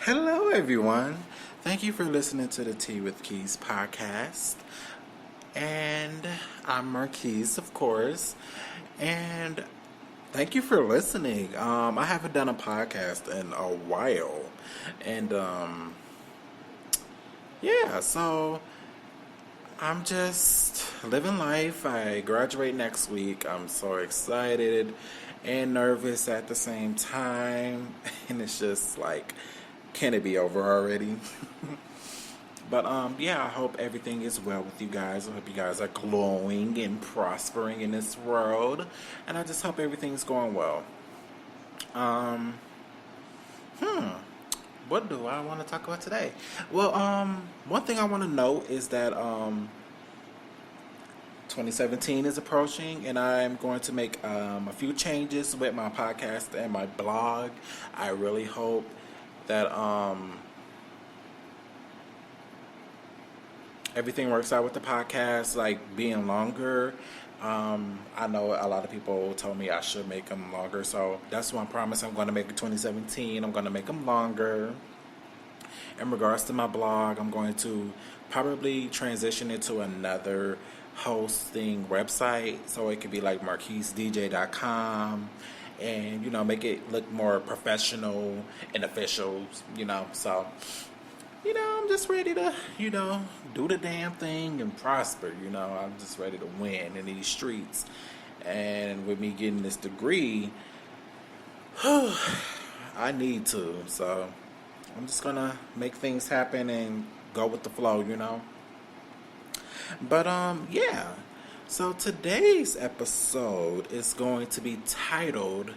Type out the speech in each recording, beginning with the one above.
Hello, everyone. Thank you for listening to the Tea with Keys podcast. And I'm Marquise, of course. And thank you for listening. I haven't done a podcast in a while. And yeah, so I'm just living life. I graduate next week. I'm so excited and nervous at the same time. And it's just like, can it be over already? But yeah, I hope everything is well with you guys. I hope you guys are glowing and prospering in this world, and I just hope everything's going well. Um, hmm, what do I want to talk about today? Well, one thing I want to note is that 2017 is approaching, and I'm going to make a few changes with my podcast and my blog. I really hope that everything works out with the podcast, like being longer. I know a lot of people told me I should make them longer, so that's one promise I'm going to make in 2017. I'm going to make them longer. In regards to my blog, I'm going to probably transition it to another hosting website, so it could be like marquisedj.com, and make it look more professional and official. So I'm just ready to, do the damn thing and prosper. I'm just ready to win in these streets. And with me getting this degree, I need to. So I'm just going to make things happen and go with the flow. But, yeah. So today's episode is going to be titled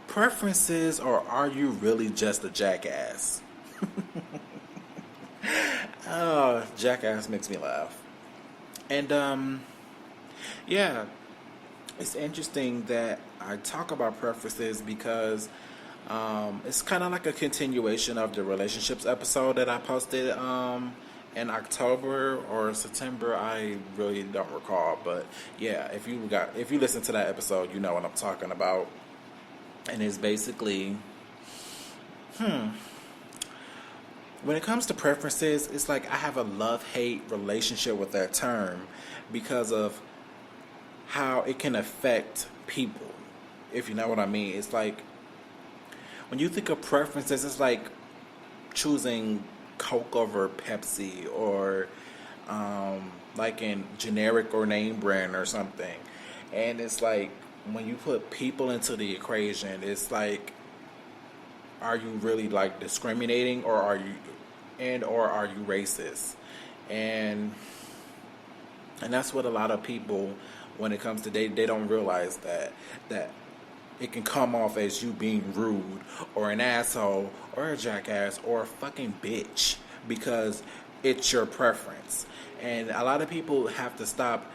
Preferences, or Are You Really Just a Jackass? Oh, jackass makes me laugh. And yeah, it's interesting that I talk about preferences because it's kind of like a continuation of the relationships episode that I posted in October or September. I really don't recall, but yeah, if you listen to that episode, you know what I'm talking about. And it's basically when it comes to preferences, it's like I have a love-hate relationship with that term because of how it can affect people, if you know what I mean. It's like when you think of preferences, it's like choosing Coke over Pepsi, or like in generic or name brand or something. And it's like when you put people into the equation, it's like, are you really like discriminating, or are you racist? And that's what a lot of people, when it comes to they don't realize that it can come off as you being rude or an asshole or a jackass or a fucking bitch because it's your preference. And a lot of people have to stop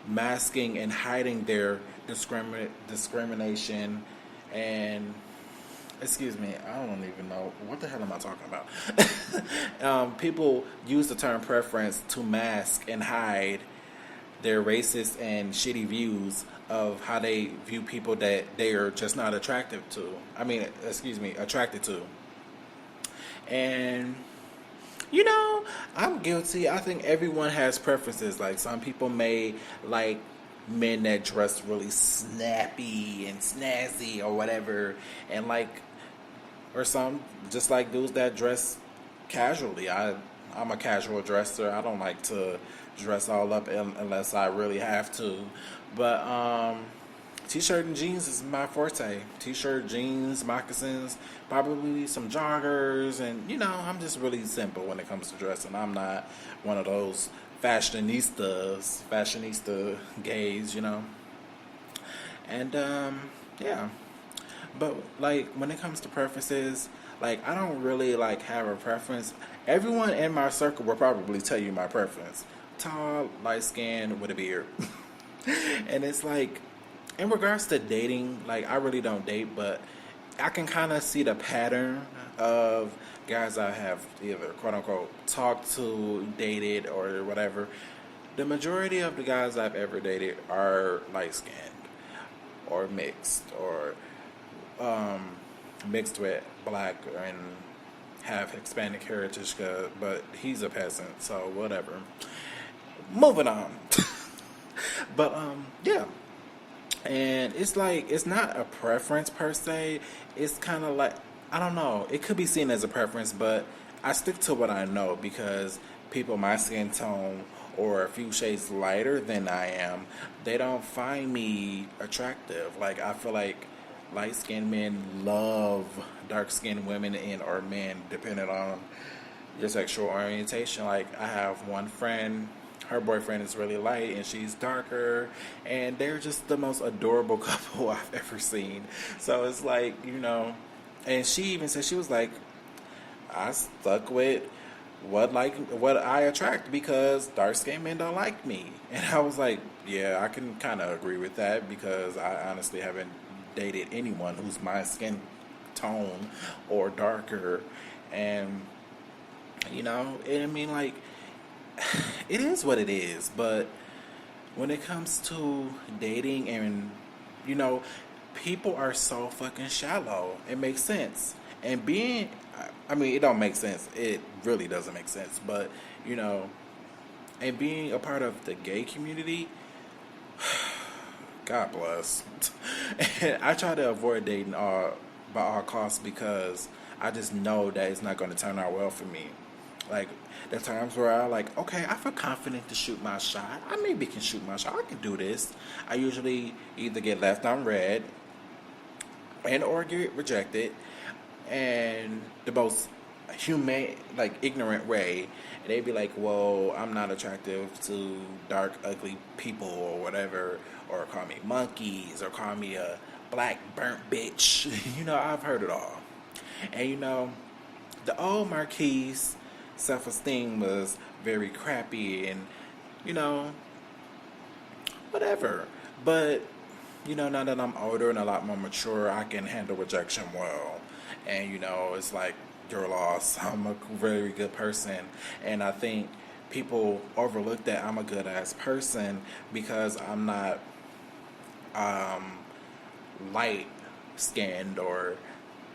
masking and hiding their discrimination. And excuse me, I don't even know what the hell am I talking about. People use the term preference to mask and hide their racist and shitty views of how they view people that they are just not attracted to. Attracted to. And I'm guilty. I think everyone has preferences. Like, some people may like men that dress really snappy and snazzy or whatever, and like, or some just like dudes that dress casually. I'm a casual dresser. I don't like to dress all up unless I really have to. But t-shirt and jeans is my forte. T-shirt, jeans, moccasins, probably some joggers, and I'm just really simple when it comes to dressing. I'm not one of those fashionista gays. And yeah. But like when it comes to preferences, like I don't really like have a preference. Everyone in my circle will probably tell you my preference: tall, light skinned, with a beard. And it's like, in regards to dating, like I really don't date, but I can kind of see the pattern of guys I have either quote unquote talked to, dated, or whatever. The majority of the guys I've ever dated are light skinned or mixed, or mixed with black and have Hispanic heritage, but he's a peasant, so whatever. Moving on. But yeah, and it's like it's not a preference per se. It's kind of like I don't know. It could be seen as a preference, but I stick to what I know because people my skin tone or a few shades lighter than I am, they don't find me attractive. Like I feel like light skinned men love dark skinned women and or men depending on your sexual orientation. Like I have one friend, her boyfriend is really light and she's darker, and they're just the most adorable couple I've ever seen. So it's like, and she even said, she was like, I stuck with what I attract because dark skinned men don't like me. And I was like, yeah, I can kind of agree with that because I honestly haven't dated anyone who's my skin tone or darker. And I mean, like, it is what it is. But when it comes to dating and, you know, people are so fucking shallow. It makes sense. And I mean, it don't make sense. It really doesn't make sense. But, and being a part of the gay community, God bless. And I try to avoid dating by all costs because I just know that it's not going to turn out well for me. Like, there are times where I like, okay, I feel confident to shoot my shot. I maybe can shoot my shot. I can do this. I usually either get left on red and or get rejected. And the most humane, like ignorant way, they'd be like, well, I'm not attractive to dark, ugly people or whatever, or call me monkeys, or call me a black burnt bitch. I've heard it all. And the old Marquise self-esteem was very crappy and, whatever. But, now that I'm older and a lot more mature, I can handle rejection well. And, it's like, your loss. I'm a very good person. And I think people overlook that I'm a good ass person because I'm not light skinned or,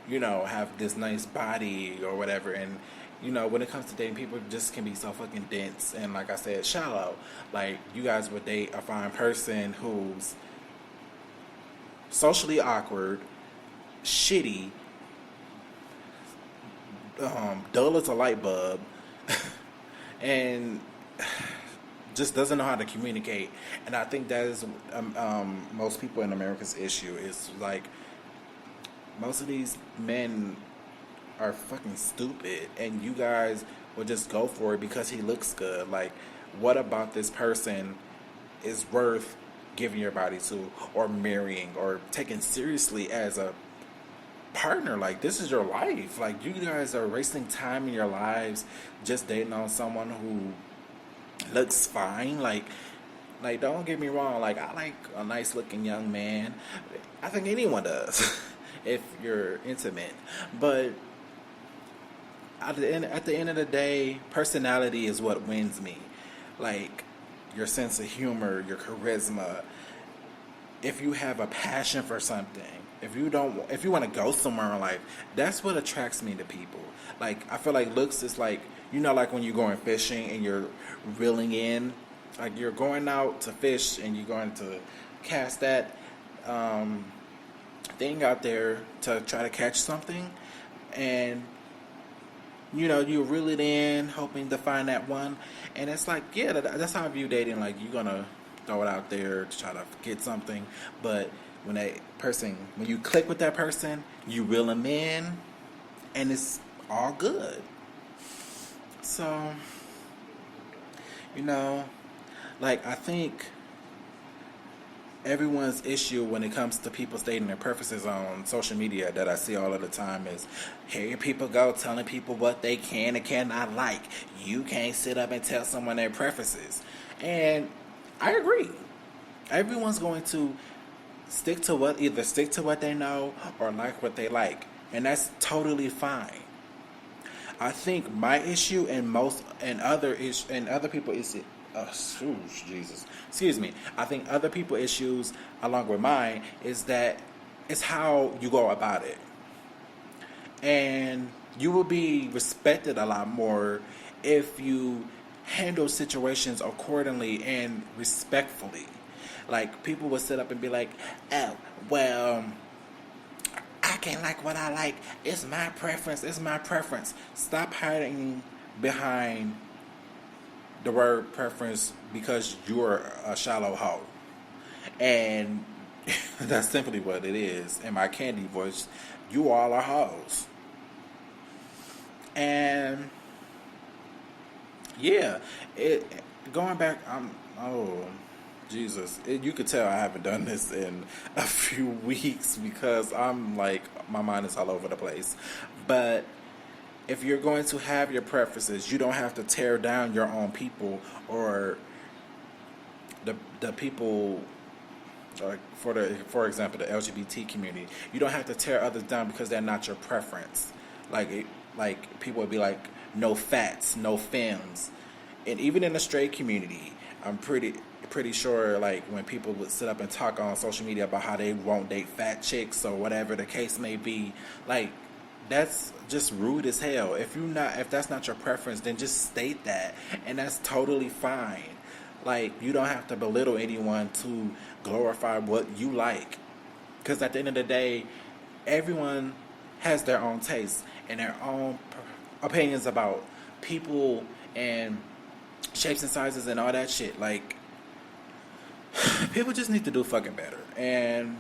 have this nice body or whatever. And, when it comes to dating, people just can be so fucking dense and, like I said, shallow. Like, you guys would date a fine person who's socially awkward, shitty, dull as a light bulb, and just doesn't know how to communicate. And I think that is most people in America's issue. Is like most of these men are fucking stupid, and you guys will just go for it because he looks good. Like, what about this person is worth giving your body to, or marrying, or taking seriously as a partner? Like, this is your life. Like, you guys are wasting time in your lives just dating on someone who looks fine. Like don't get me wrong, like, I like a nice looking young man. I think anyone does if you're intimate. But at the end of the day, personality is what wins me. Like, your sense of humor, your charisma. If you have a passion for something, if you want to go somewhere in life, that's what attracts me to people. Like, I feel like looks is like, like when you're going fishing and you're reeling in, like you're going out to fish and you're going to cast that thing out there to try to catch something, and you reel it in, hoping to find that one. And it's like, yeah, that's how I view dating. Like, you're gonna throw it out there to try to get something, but when you click with that person, you reel them in, and it's all good. So, like, I think everyone's issue when it comes to people stating their preferences on social media that I see all of the time is, here people go telling people what they can and cannot like. You can't sit up and tell someone their preferences. And I agree. Everyone's going to either stick to what they know or like what they like. And that's totally fine. I think my issue and other people is Jesus. Excuse me. I think other people issues along with mine is that it's how you go about it. And You will be respected a lot more if you handle situations accordingly and respectfully. Like, people would sit up and be like, oh, well, I can't like what I like. It's my preference. It's my preference. Stop hiding behind the word preference because you're a shallow hoe. And that's simply what it is. In my candy voice, you all are hoes. And yeah, it going back. Oh Jesus, you could tell I haven't done this in a few weeks because I'm like my mind is all over the place. But if you're going to have your preferences, you don't have to tear down your own people or the people. Like for example, the LGBT community, you don't have to tear others down because they're not your preference. Like people would be like, no fats, no femmes, and even in the straight community, I'm pretty sure like when people would sit up and talk on social media about how they won't date fat chicks or whatever the case may be, like that's just rude as hell. If that's not your preference, then just state that, and that's totally fine. Like, you don't have to belittle anyone to glorify what you like. Because at the end of the day, everyone has their own tastes and their own opinions about people and shapes and sizes and all that shit. Like, people just need to do fucking better. And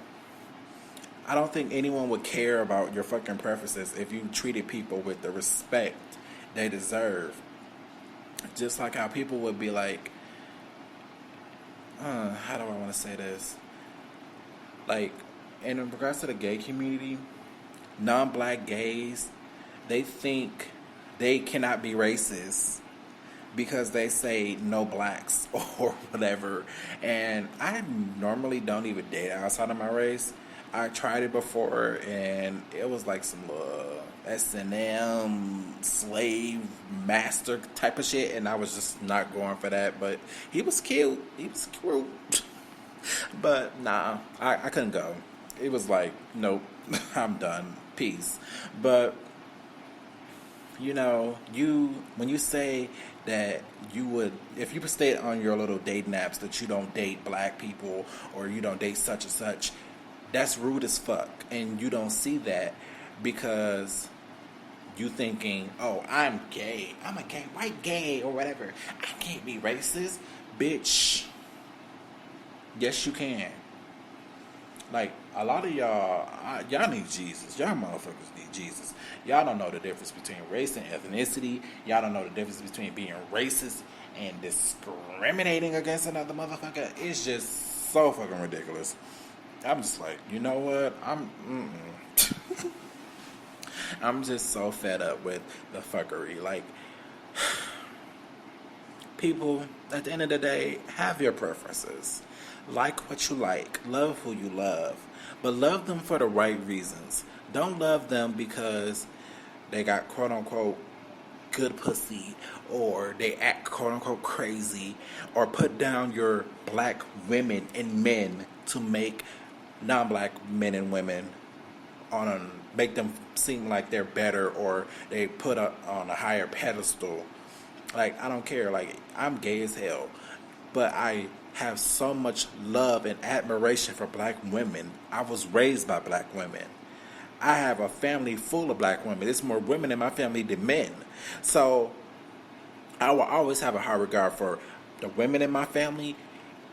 I don't think anyone would care about your fucking preferences if you treated people with the respect they deserve. Just like how people would be like, how do I want to say this? Like, in regards to the gay community, non-black gays, they think they cannot be racist because they say no blacks or whatever. And I normally don't even date outside of my race. I tried it before, and it was like some S&M slave master type of shit, and I was just not going for that. But he was cute. He was cute. But nah, I couldn't go. It was like, nope, I'm done. Peace. But you know, when you say that you would, if you state on your little dating apps that you don't date black people or you don't date such and such, that's rude as fuck. And you don't see that because you thinking, oh, I'm gay. I'm a gay, white gay or whatever. I can't be racist. Bitch. Yes, you can. Like, a lot of y'all need Jesus. Y'all motherfuckers need Jesus. Y'all don't know the difference between race and ethnicity. Y'all don't know the difference between being racist and discriminating against another motherfucker. It's just so fucking ridiculous. I'm just like, you know what? I'm just so fed up with the fuckery. Like, people, at the end of the day, have your preferences. Like what you like. Love who you love. But love them for the right reasons. Don't love them because they got quote-unquote good pussy, or they act quote-unquote crazy, or put down your black women and men to make non-black men and women make them seem like they're better, or they put on a higher pedestal. Like, I don't care. Like, I'm gay as hell, but I have so much love and admiration for black women. I was raised by black women. I have a family full of black women. There's more women in my family than men. So I will always have a high regard for the women in my family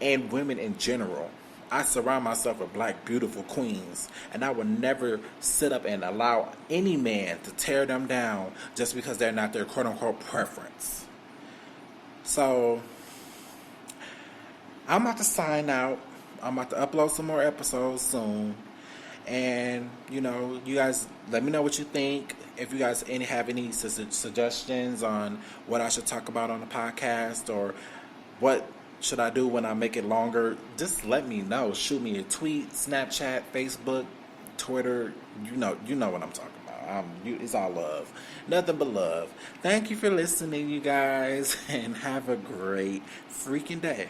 and women in general. I surround myself with black, beautiful queens, and I will never sit up and allow any man to tear them down just because they're not their quote-unquote preference. So I'm about to sign out. I'm about to upload some more episodes soon. And, you know, you guys let me know what you think. If you guys have any suggestions on what I should talk about on the podcast, or what should I do when I make it longer, just let me know. Shoot me a tweet, Snapchat, Facebook, Twitter. You know what I'm talking about. It's all love. Nothing but love. Thank you for listening, you guys, and have a great freaking day.